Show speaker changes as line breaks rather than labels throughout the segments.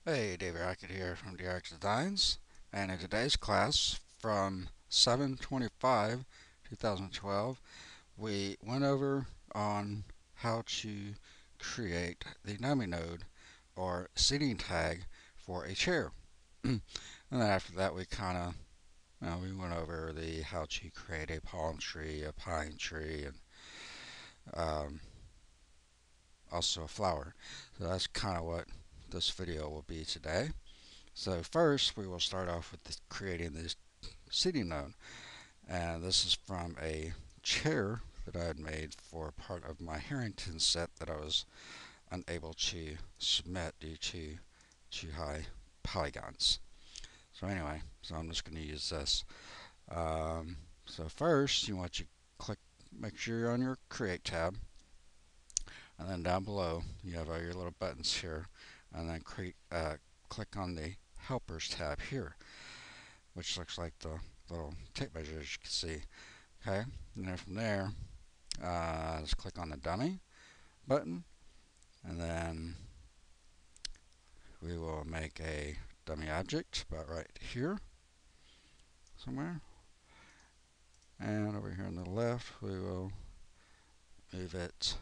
Hey, David Hackett here from DRX Designs, and in today's class from 7/25, 2012, we went over on how to create the dummy node or seating tag for a chair. And then after that, we kind of we went over the how to create a palm tree, a pine tree, and um, also a flower. So that's kind of what this video will be today. So first, we will start off with creating this seating node, and this is from a chair that I had made for part of my Harrington set that I was unable to submit due to too high polygons. So anyway, so I'm just going to use this. Um, so first, you want to click, make sure you're on your Create tab, and then down below you have all your little buttons here, and then click on the Helpers tab here, which looks like the little tape measure as you can see. Okay, and then from there, just click on the dummy button, and then we will make a dummy object about right here somewhere. And over here on the left, we will move it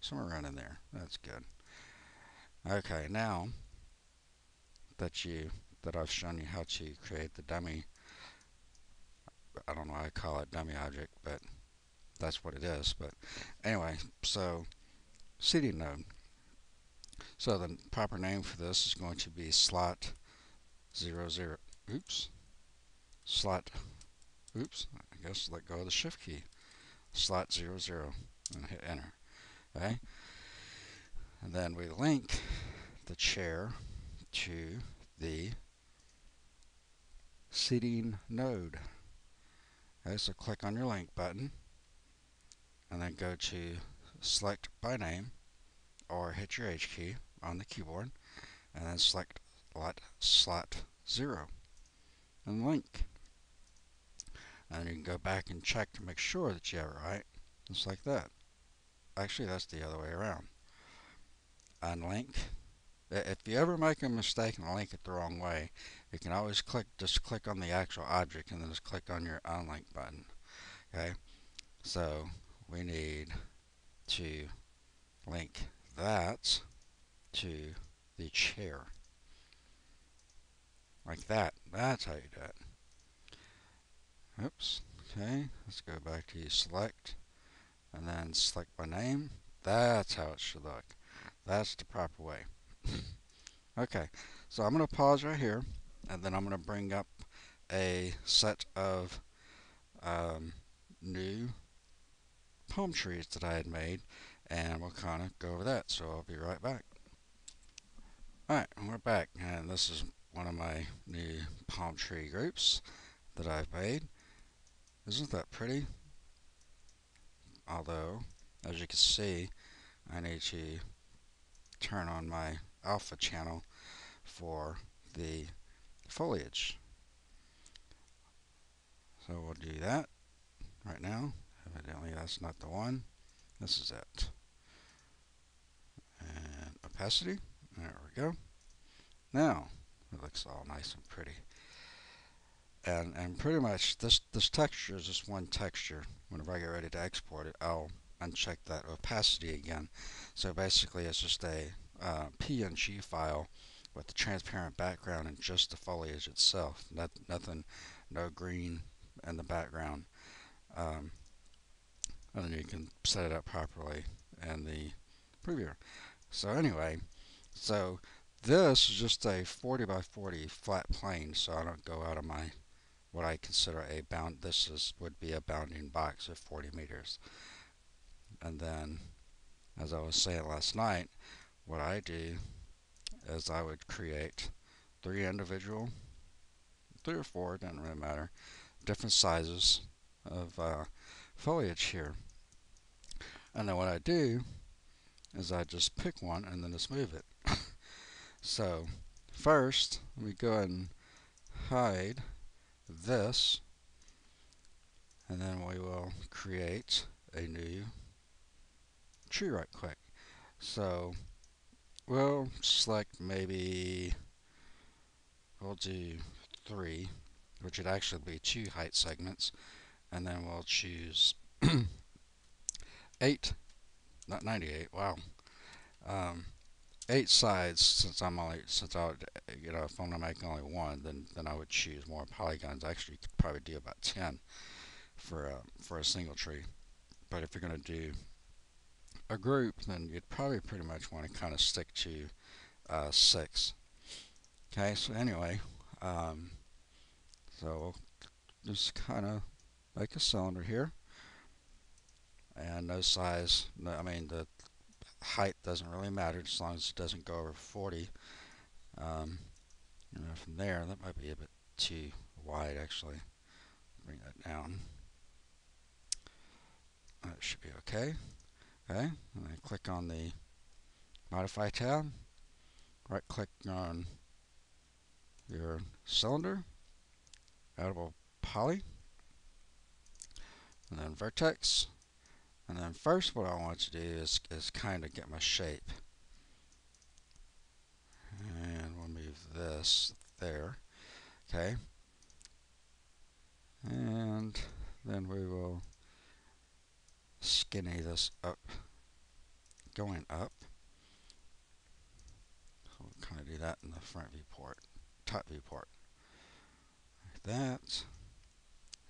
somewhere around in there. That's good. Okay, now that I've shown you how to create the dummy, I don't know why I call it dummy object, but that's what it is. But anyway, so seating node. So the proper name for this is going to be slot 00. Oops. Slot. Oops. I guess let go of the shift key. Slot 00 and hit enter. Okay. And then we link the chair to the seating node. Okay. So click on your link button and then go to select by name or hit your H key on the keyboard and then select slot 0 and link. And you can go back and check to make sure that you have it right, just like that. Actually, that's the other way around. Unlink. If you ever make a mistake and link it the wrong way, you can always just click on the actual object and then just click on your unlink button. Okay, so we need to link that to the chair, like that. That's how you do it. Oops. Okay, let's go back to select and then select by name. That's how it should look. That's the proper way. Okay, so I'm going to pause right here, and then I'm going to bring up a set of um, new palm trees that I had made, and we'll kind of go over that. So I'll be right back. Alright, we're back, and this is one of my new palm tree groups that I've made. Isn't that pretty? Although, as you can see, I need to turn on my alpha channel for the foliage. So we'll do that right now. Evidently that's not the one. This is it. And opacity. There we go. Now it looks all nice and pretty. And pretty much this texture is just one texture. Whenever I get ready to export it, I'll uncheck that opacity again. So basically it's just a PNG file with the transparent background and just the foliage itself. Nothing, no green in the background. Um, and then you can set it up properly in the preview. So anyway, so this is just a 40 by 40 flat plane, so I don't go out of my what I consider a bound. Would be a bounding box of 40 meters. And then, as I was saying last night, what I do is I would create three or four, doesn't really matter, different sizes of foliage here. And then what I do is I just pick one and then just move it. So first, let me go ahead and hide this, and then we will create a new tree right quick. So we'll select maybe, we'll do 3, which would actually be 2 height segments, and then we'll choose 8, not 98, wow. Um, 8 sides, since I would, if I'm gonna make only one, then I would choose more polygons. Actually, you could probably do about 10 for a single tree. But if you're gonna do a group, then you'd probably pretty much want to kind of stick to 6. Okay, so anyway, um, so we'll just kind of make a cylinder here, and no size. No, I mean the height doesn't really matter as long as it doesn't go over 40. Um, from there, that might be a bit too wide actually. Bring that down. That should be okay. Okay, and then click on the Modify tab. Right click on your cylinder, Editable Poly, and then Vertex. And then first what I want to do is kind of get my shape. And we'll move this there. Okay. And then we will skinny this up, going up. So we'll kind of do that in the front viewport, top viewport. Like that.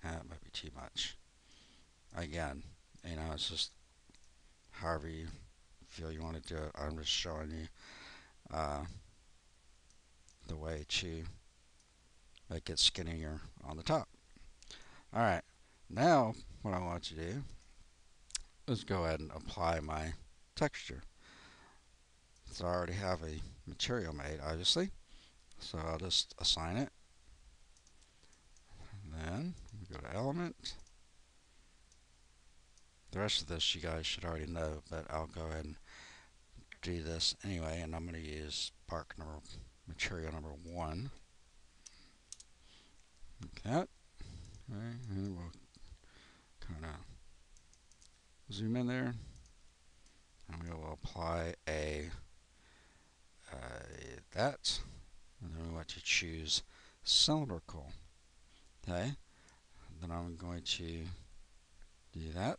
That might be too much. Again, it's just however you feel you want to do it. I'm just showing you the way to make it skinnier on the top. Alright, now what I want to do is go ahead and apply my texture. So I already have a material made, obviously. So I'll just assign it. And then we go to Element. The rest of this you guys should already know, but I'll go ahead and do this anyway. And I'm going to use material number 1. Like that. Okay, and we'll kind of zoom in there. And we will apply that. And then we want to choose cylindrical. Okay. Then I'm going to do that.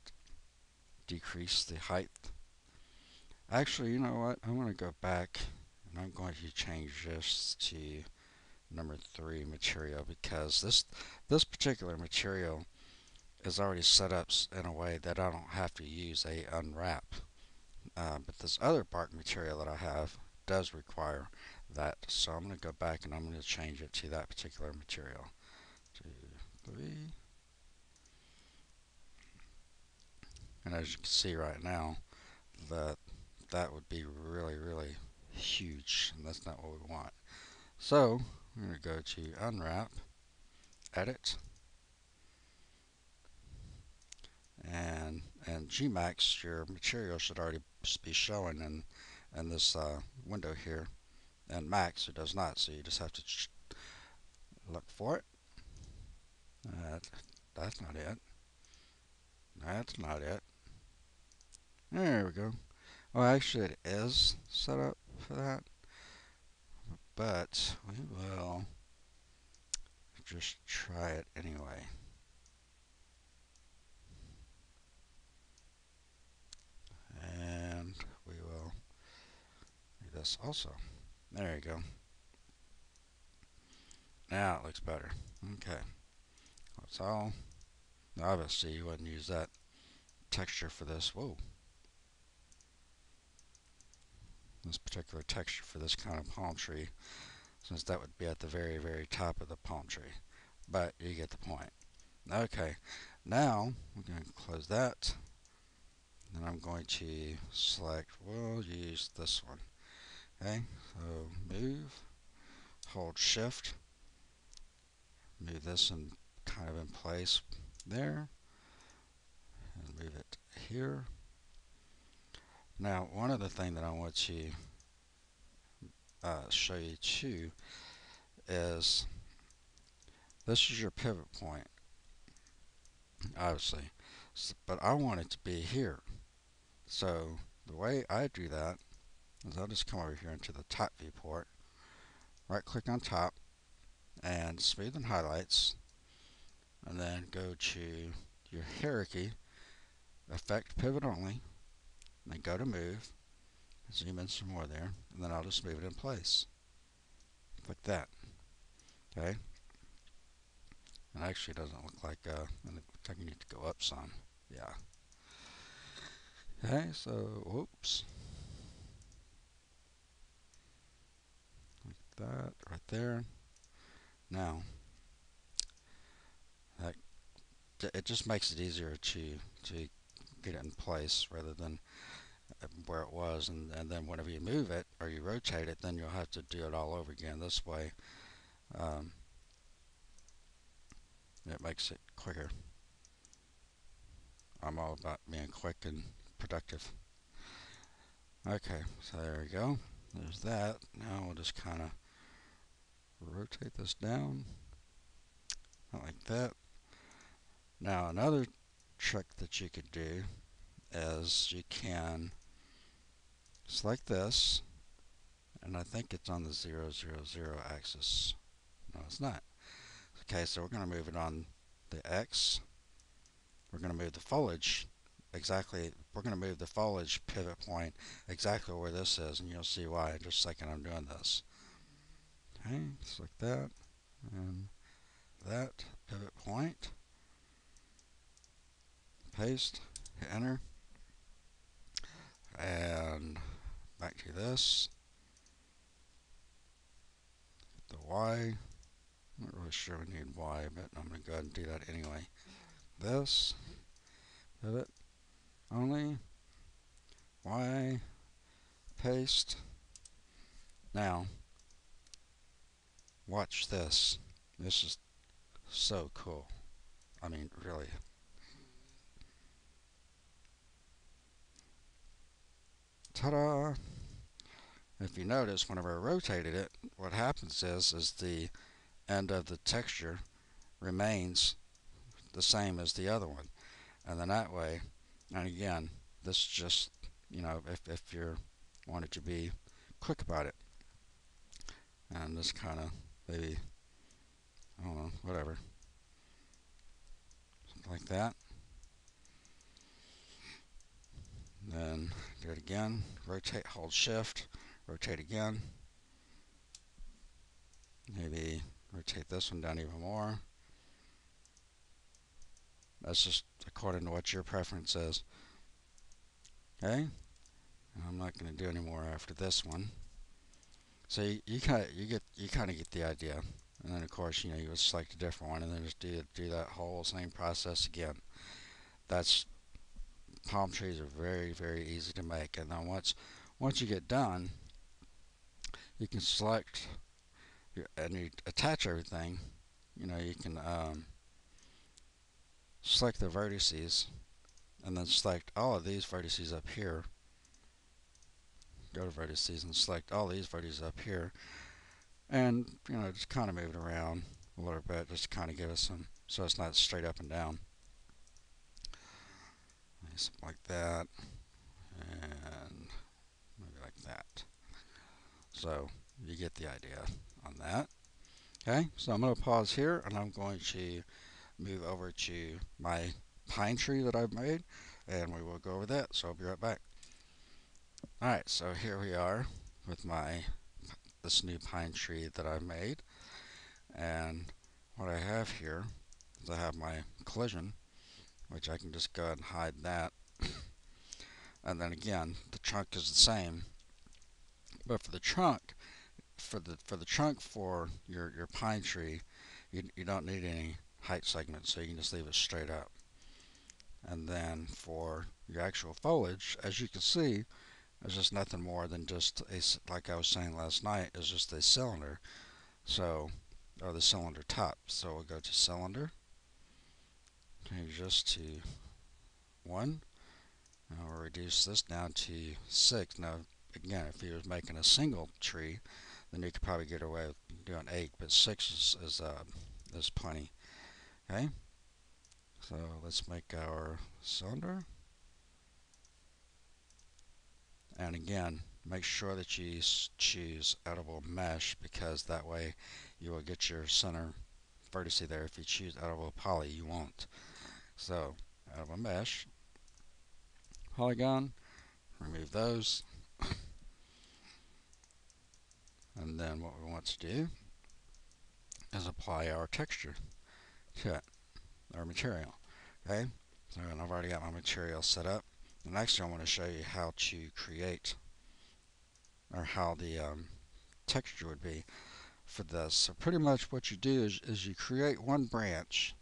Decrease the height. Actually, you know what? I'm going to go back and I'm going to change this to number 3 material, because this particular material is already set up in a way that I don't have to use a unwrap. But this other bark material that I have does require that. So I'm going to go back and I'm going to change it to that particular material. 2, 3. And as you can see right now, that would be really, really huge, and that's not what we want. So I'm going to go to Unwrap, Edit, and Gmax, your material should already be showing in this window here, and Max it does not, so you just have to look for it. That's not it. That's not it. There we go. Well, actually it is set up for that, but we will just try it anyway. And we will do this also. There you go. Now it looks better. Okay. That's all. Obviously you wouldn't use that texture for this. Whoa. This particular texture for this kind of palm tree, since that would be at the very, very top of the palm tree. But you get the point. Okay. Now we're going to close that. Then I'm going to select, we'll use this one. Okay. So move, hold shift, move this in kind of in place there, and move it here. Now, one other thing that I want to show you too is this is your pivot point, obviously, but I want it to be here. So the way I do that is I'll just come over here into the top viewport, right click on top, and smooth and highlights, and then go to your hierarchy, effect pivot only, and then go to move, zoom in some more there, and then I'll just move it in place, like that. Okay, it actually doesn't look like, I think you need to go up some. Yeah. Okay, so, whoops. Like that, right there. Now, that, it just makes it easier to get it in place rather than where it was, and then whenever you move it or you rotate it, then you'll have to do it all over again. This way, um, it makes it quicker. I'm all about being quick and productive. Okay, so there we go. There's that. Now we'll just kind of rotate this down, like that. Now another trick that you could do is you can select this, and I think it's on the 0, 0, 0 axis. No, it's not. Okay, so we're going to move it on the X. We're going to move the foliage exactly. We're going to move the foliage pivot point exactly where this is, and you'll see why in just a second I'm doing this. Okay, just like that, and that pivot point. Paste, hit enter, and back to this. The Y. I'm not really sure we need Y, but I'm going to go ahead and do that anyway. This, pivot, only, Y, paste. Now, watch this. This is so cool. I mean, really. Ta-da! If you notice, whenever I rotated it, what happens is the end of the texture remains the same as the other one. And then that way, and again, this is just, if you're wanted to be quick about it. And this kind of, maybe, I don't know, whatever. Something like that. Then do it again. Rotate, hold shift, rotate again. Maybe rotate this one down even more. That's just according to what your preference is. Okay? I'm not going to do any more after this one. So you kind of get the idea. And then of course, you would select a different one and then just do that whole same process again. That's palm trees are very, very easy to make. And then once you get done, you can select and you attach everything. You can select the vertices and then select all of these vertices up here. Go to vertices and select all these vertices up here, and just kind of move it around a little bit, just to kind of give us some, so it's not straight up and down. Something like that, and maybe like that. So you get the idea on that. Okay, so I'm going to pause here, and I'm going to move over to my pine tree that I've made, and we will go over that. So I'll be right back. Alright, so here we are with this new pine tree that I've made, and what I have here is I have my collision, which I can just go ahead and hide that. And then again, the trunk is the same, but for the trunk, for your pine tree, you don't need any height segments, so you can just leave it straight up. And then for your actual foliage, as you can see, it's just nothing more than just like I was saying last night, is just a cylinder. So, or the cylinder top. So we'll go to cylinder, change this to 1. Now we'll reduce this down to 6. Now, again, if you was making a single tree, then you could probably get away with doing 8, but 6 is plenty. Okay, so let's make our cylinder. And again, make sure that you choose edible mesh, because that way you will get your center vertice there. If you choose edible poly, you won't. So edible mesh, polygon, remove those, and then what we want to do is apply our texture to it, our material. Okay, so I've already got my material set up. The next thing I want to show you how to create, or how the texture would be for this. So pretty much what you do is you create one branch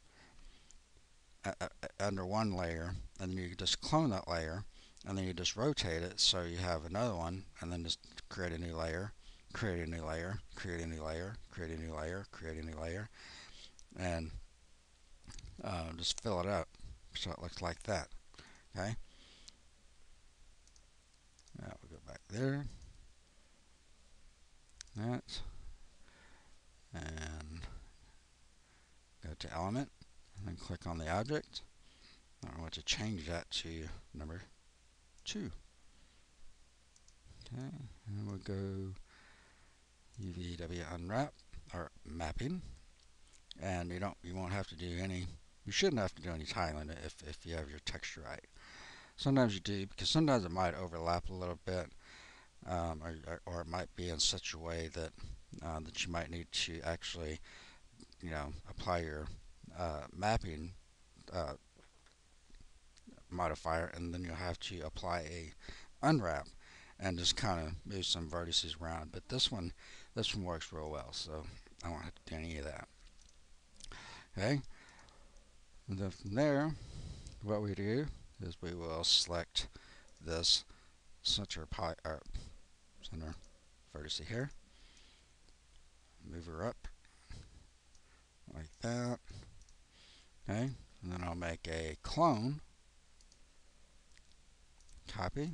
under one layer, and then you just clone that layer, and then you just rotate it so you have another one, and then just create a new layer, create a new layer, create a new layer, create a new layer, create a new layer, and just fill it up so it looks like that. Okay. Now we'll go back there. That. And go to element, and then click on the object. I want to change that to number 2. Okay, and we'll go UVW unwrap, or mapping, and you won't have to do any, you shouldn't have to do any tiling if you have your texture right. Sometimes you do, because sometimes it might overlap a little bit, or it might be in such a way that that you might need to actually, apply your mapping uh, modifier, and then you'll have to apply a unwrap and just kind of move some vertices around. But this one works real well, so I won't have to do any of that. Okay, and then from there, what we do is we will select this center center vertex here, move her up like that. Okay, and then I'll make a clone, copy,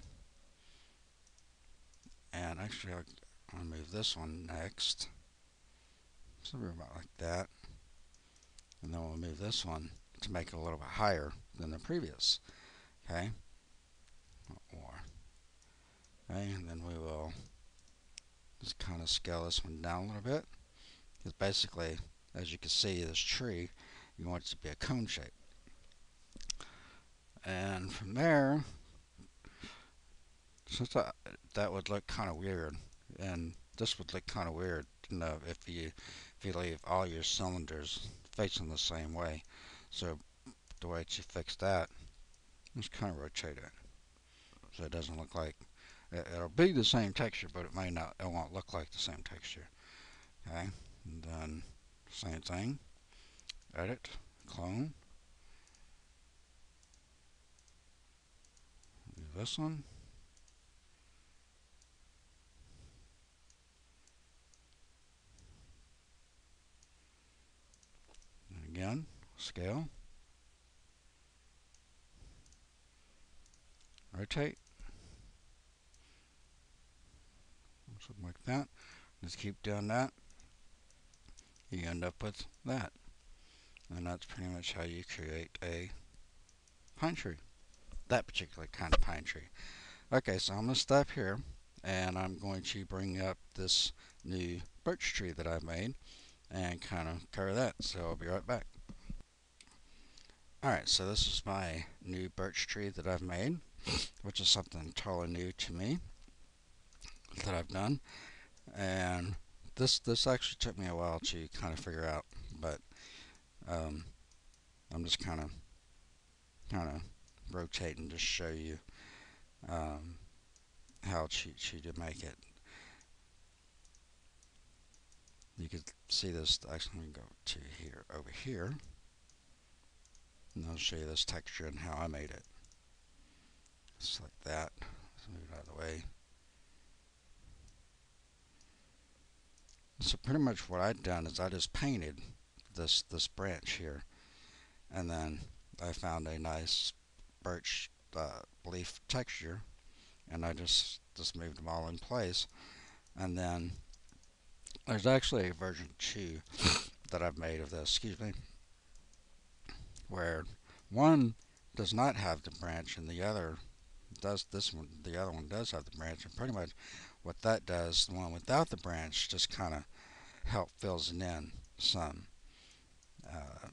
and actually I'll move this one next, somewhere about like that, and then we'll move this one to make it a little bit higher than the previous. Okay, and then we will just kind of scale this one down a little bit, because basically, as you can see, this tree, you want it to be a cone shape. And from there, since that would look kind of weird, and this would look kind of weird, if you leave all your cylinders facing the same way. So the way to fix that is kind of rotate it, so it doesn't look like it'll be the same texture, but it won't look like the same texture. Okay, and then same thing, edit, clone, do this one, and again, scale, rotate, something like that. Just keep doing that. You end up with that. And that's pretty much how you create a pine tree. That particular kind of pine tree. Okay, so I'm going to stop here, and I'm going to bring up this new birch tree that I've made and kind of cover that. So I'll be right back. Alright, so this is my new birch tree that I've made, which is something totally new to me that I've done. And this actually took me a while to kind of figure out, but I'm just kind of rotating to show you how to make it. You can see this. Actually, let me go to here, over here, and I'll show you this texture and how I made it. Just like that. Let's move it out of the way. So pretty much what I'd done is I just painted this branch here, and then I found a nice birch leaf texture, and I just moved them all in place. And then there's actually a version 2 that I've made of this, excuse me, where one does not have the branch and the other does this one, the other one does have the branch, and pretty much what that does, the one without the branch just kind of help fills it in some. Uh,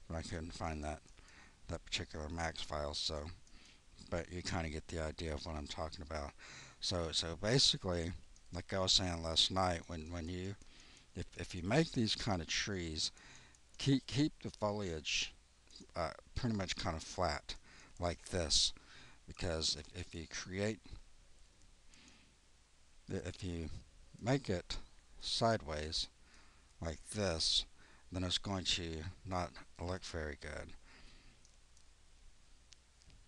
but I couldn't find that particular max file, so but you kind of get the idea of what I'm talking about. So basically, like I was saying last night, when you if you make these kind of trees, keep the foliage pretty much kind of flat like this, because if you make it sideways like this, then it's going to not look very good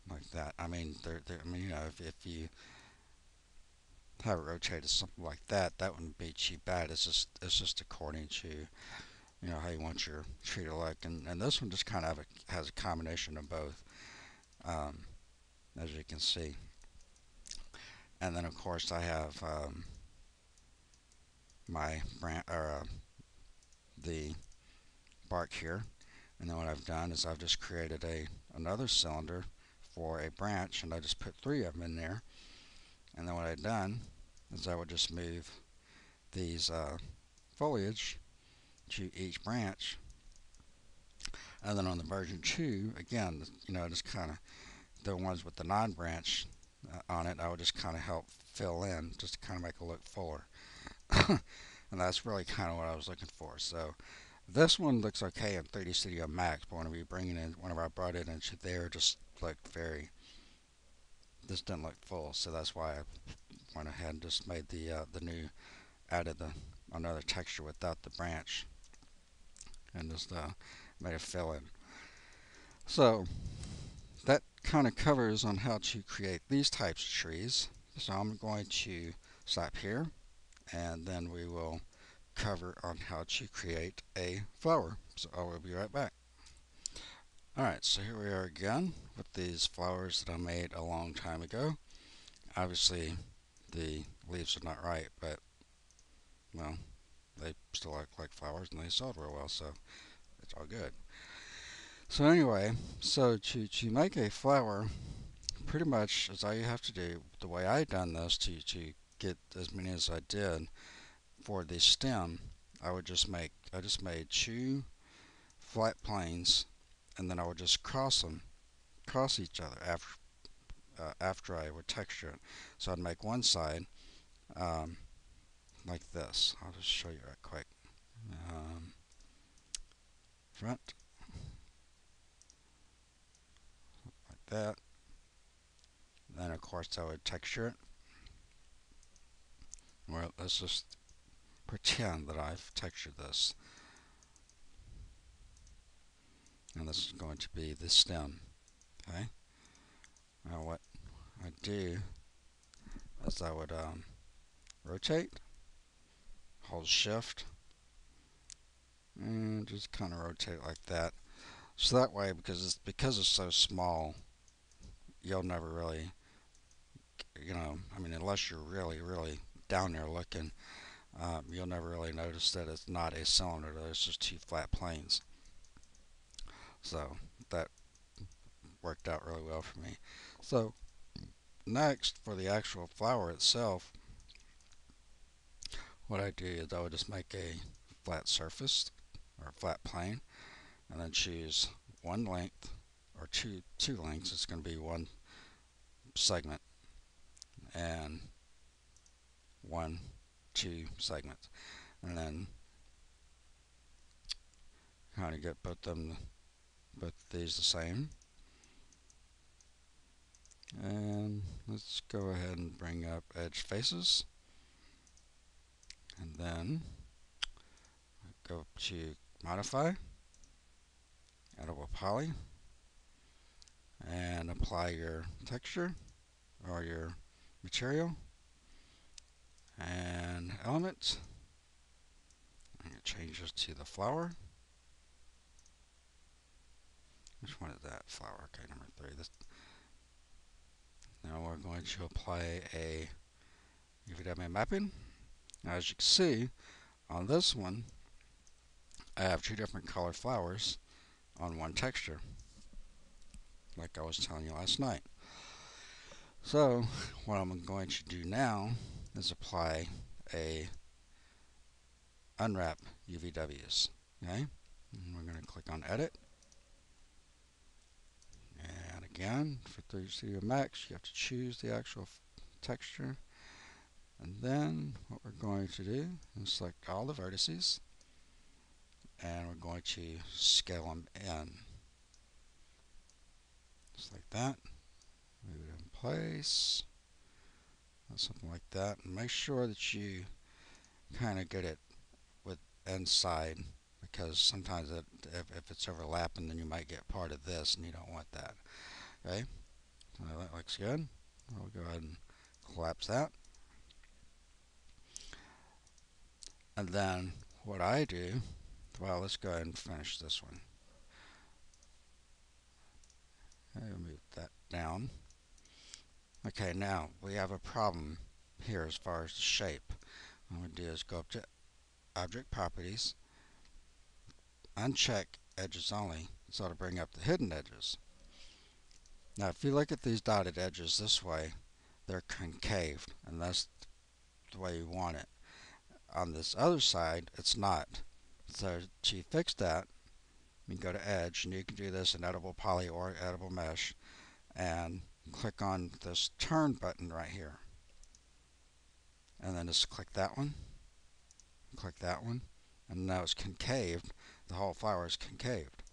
like that. I mean, I mean, if you have it rotated something like that, that wouldn't be too bad. It's just according to how you want your tree to look, and this one just kind of has a combination of both, um, as you can see. And then of course I have my brand or the bark here, and then what I've done is I've just created another cylinder for a branch, and I just put three of them in there. And then what I've done is I would just move these foliage to each branch, and then on the version 2, again, just kind of the ones with the non-branch on it, I would just kind of help fill in, just to kind of make it look fuller. And that's really kind of what I was looking for. So this one looks okay in 3D Studio Max, but whenever I brought it into there, it just looked this didn't look full. So that's why I went ahead and just made the new, added another texture without the branch, and just made it fill in. So that kind of covers on how to create these types of trees. So I'm going to stop here, and then we will cover on how to create a flower. So I will be right back. Alright, so here we are again with these flowers that I made a long time ago. Obviously the leaves are not right, but well, they still look like flowers and they sold real well, so it's all good. So anyway, so to make a flower, pretty much is all you have to do. The way I done this to get as many as I did for the stem, I just made two flat planes, and then I would just cross each other after I would texture it. So I'd make one side um, like this. I'll just show you right quick. Um, Front like that. Then of course I would texture it. Well, let's just pretend that I've textured this, and this is going to be the stem. Okay. Now what I do is I would rotate, hold shift, and just kind of rotate like that. So that way, because it's so small, you'll never really, I mean, unless you're really, really down there looking, you'll never really notice that it's not a cylinder. There's just two flat planes. So that worked out really well for me. So next, for the actual flower itself, what I do is I would just make a flat surface or flat plane, and then choose one length or two lengths. It's going to be one segment and one two segments, and then kind of get both these the same. And let's go ahead and bring up edge faces, and then go to modify, editable poly, and apply your texture or your material and elements. I'm going to change this to the flower. Which one is that? Flower. Okay, number 3. Now we're going to apply a UVW mapping. Now as you can see, on this one, I have two different color flowers on one texture, like I was telling you last night. So what I'm going to do now is apply a unwrap UVWs. Okay, and we're going to click on edit, and again for 3D Studio Max you have to choose the actual texture, and then what we're going to do is select all the vertices and we're going to scale them in just like that. Move it in place, something like that, and make sure that you kind of get it with inside, because sometimes if it's overlapping then you might get part of this and you don't want that. Okay, so that looks good. I'll go ahead and collapse that, and then what I do, well, let's go ahead and finish this one. I'll move that down. Okay, now we have a problem here as far as the shape. What I'm going to do is go up to Object Properties, uncheck Edges Only, so it'll bring up the hidden edges. Now if you look at these dotted edges this way, they're concave, and that's the way you want it. On this other side, it's not. So to fix that, you can go to Edge, and you can do this in Editable Poly or Editable Mesh, and click on this Turn button right here. And then just click that one, and now it's concaved. The whole flower is concaved.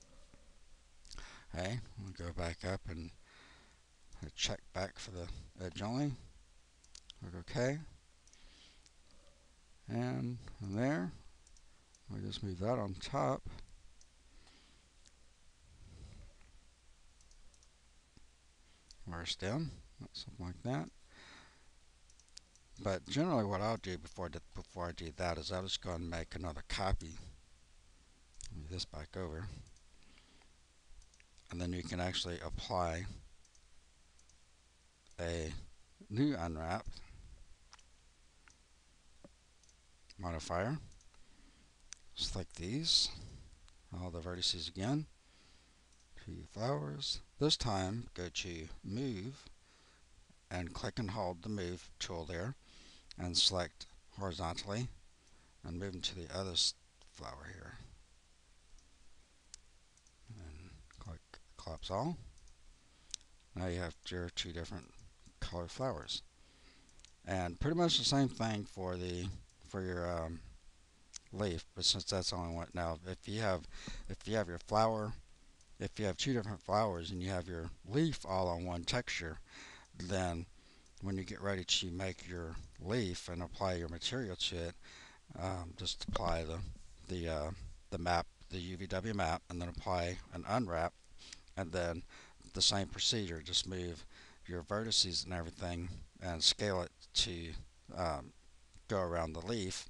Okay, we'll go back up and check back for the edge only. Click OK. And from there, we'll just move that on top. Or a stem, something like that. But generally what I'll do before I do that is I'll just go and make another copy. Move this back over. And then you can actually apply a new unwrap modifier. Select these, all the vertices again, 2 flowers. This time go to Move and click and hold the Move tool there and select horizontally and move them to the other flower here. And click Collapse All. Now you have your 2 different color flowers. And pretty much the same thing for your leaf, but since that's only one. Now if you have your flower, if you have 2 different flowers and you have your leaf all on one texture, then when you get ready to make your leaf and apply your material to it, just apply the map, the UVW map, and then apply an unwrap, and then the same procedure. Just move your vertices and everything and scale it to go around the leaf.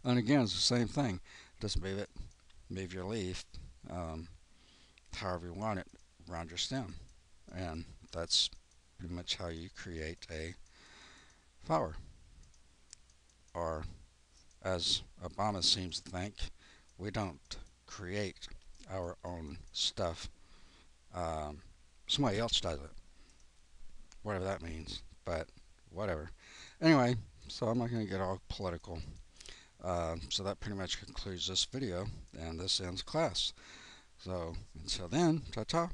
And again, it's the same thing. Just move your leaf however you want it around your stem, and that's pretty much how you create a flower. Or, as Obama seems to think, we don't create our own stuff. Somebody else does it, whatever that means, but whatever. Anyway, so I'm not going to get all political. So that pretty much concludes this video, and this ends class. So until then, ta-ta.